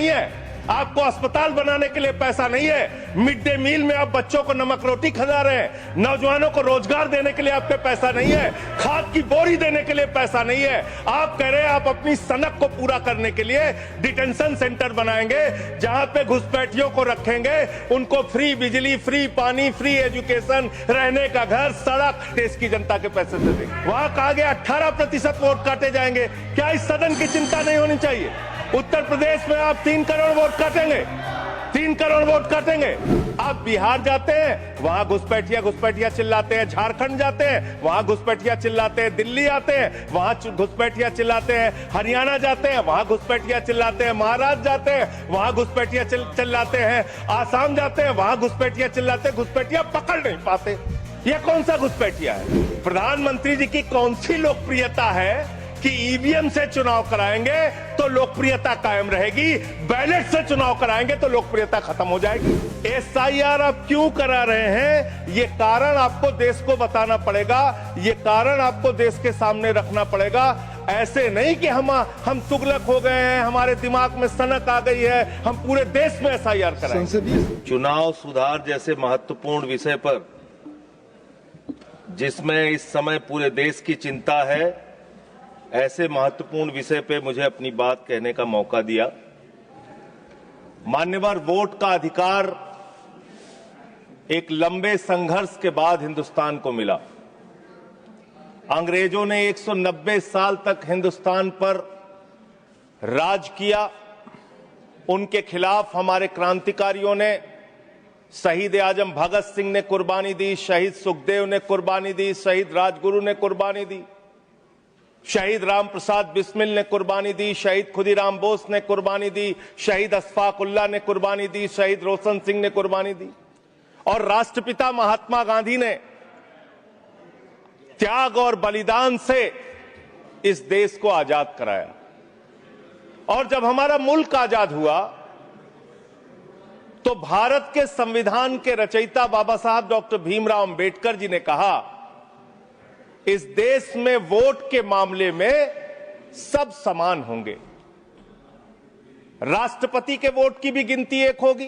नहीं है, आपको अस्पताल बनाने के लिए पैसा नहीं है, मिड डे मील में आप बच्चों को नमक रोटी खिला रहे हैं, नौजवानों को रोजगार देने के लिए आपके पैसा नहीं है, खाद की बोरी देने के लिए पैसा नहीं है। आप कह रहे हैं आप अपनी सनक को पूरा करने के लिए डिटेंशन सेंटर बनाएंगे, जहां पे घुसपैठियों को रखेंगे, उनको फ्री बिजली, फ्री पानी, फ्री एजुकेशन, रहने का घर, सड़क देश की जनता के पैसे से देंगे। वहां कहा गया 18% वोट काटे जाएंगे। क्या इस सदन की चिंता नहीं होनी चाहिए? उत्तर प्रदेश में आप 3 करोड़ वोट काटेंगे, 3 करोड़ वोट काटेंगे। आप बिहार जाते हैं, वहां घुसपैठिया चिल्लाते हैं, झारखंड जाते हैं, वहां घुसपैठिया चिल्लाते हैं, दिल्ली आते हैं, वहां घुसपैठिया चिल्लाते हैं, हरियाणा जाते हैं, वहां घुसपैठिया चिल्लाते हैं, महाराष्ट्र जाते हैं, वहां घुसपैठिया चिल्लाते हैं, आसाम जाते हैं, वहां घुसपैठिया चिल्लाते हैं, घुसपैठिया पकड़ नहीं पाते। यह कौन सा घुसपैठिया है? प्रधानमंत्री जी की कौन सी लोकप्रियता है कि ईवीएम से चुनाव कराएंगे तो लोकप्रियता कायम रहेगी, बैलेट से चुनाव कराएंगे तो लोकप्रियता खत्म हो जाएगी। एसआईआर आप क्यों करा रहे हैं, ये कारण आपको देश को बताना पड़ेगा, ये कारण आपको देश के सामने रखना पड़ेगा। ऐसे नहीं कि हम तुगलक हो गए हैं, हमारे दिमाग में सनक आ गई है, हम पूरे देश में एसआईआर कराएंगे। चुनाव सुधार जैसे महत्वपूर्ण विषय पर, जिसमें इस समय पूरे देश की चिंता है, ऐसे महत्वपूर्ण विषय पे मुझे अपनी बात कहने का मौका दिया। मान्यवर, वोट का अधिकार एक लंबे संघर्ष के बाद हिंदुस्तान को मिला। अंग्रेजों ने 190 साल तक हिंदुस्तान पर राज किया। उनके खिलाफ हमारे क्रांतिकारियों ने, शहीद आजम भगत सिंह ने कुर्बानी दी, शहीद सुखदेव ने कुर्बानी दी, शहीद राजगुरु ने कुर्बानी दी, शहीद राम प्रसाद बिस्मिल ने कुर्बानी दी, शहीद खुदीराम बोस ने कुर्बानी दी, शहीद अशफाक उल्लाह ने कुर्बानी दी, शहीद रोशन सिंह ने कुर्बानी दी, और राष्ट्रपिता महात्मा गांधी ने त्याग और बलिदान से इस देश को आजाद कराया। और जब हमारा मुल्क आजाद हुआ तो भारत के संविधान के रचयिता बाबा साहब डॉक्टर भीमराव अंबेडकर जी ने कहा, इस देश में वोट के मामले में सब समान होंगे। राष्ट्रपति के वोट की भी गिनती एक होगी,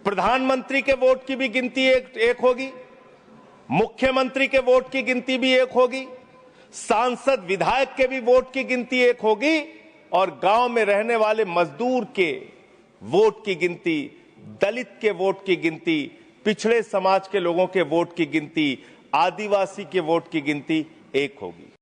प्रधानमंत्री के वोट की भी गिनती एक होगी, मुख्यमंत्री के वोट की गिनती भी एक होगी, सांसद विधायक के भी वोट की गिनती एक होगी, और गांव में रहने वाले मजदूर के वोट की गिनती, दलित के वोट की गिनती, पिछड़े समाज के लोगों के वोट की गिनती, आदिवासी के वोट की गिनती एक होगी।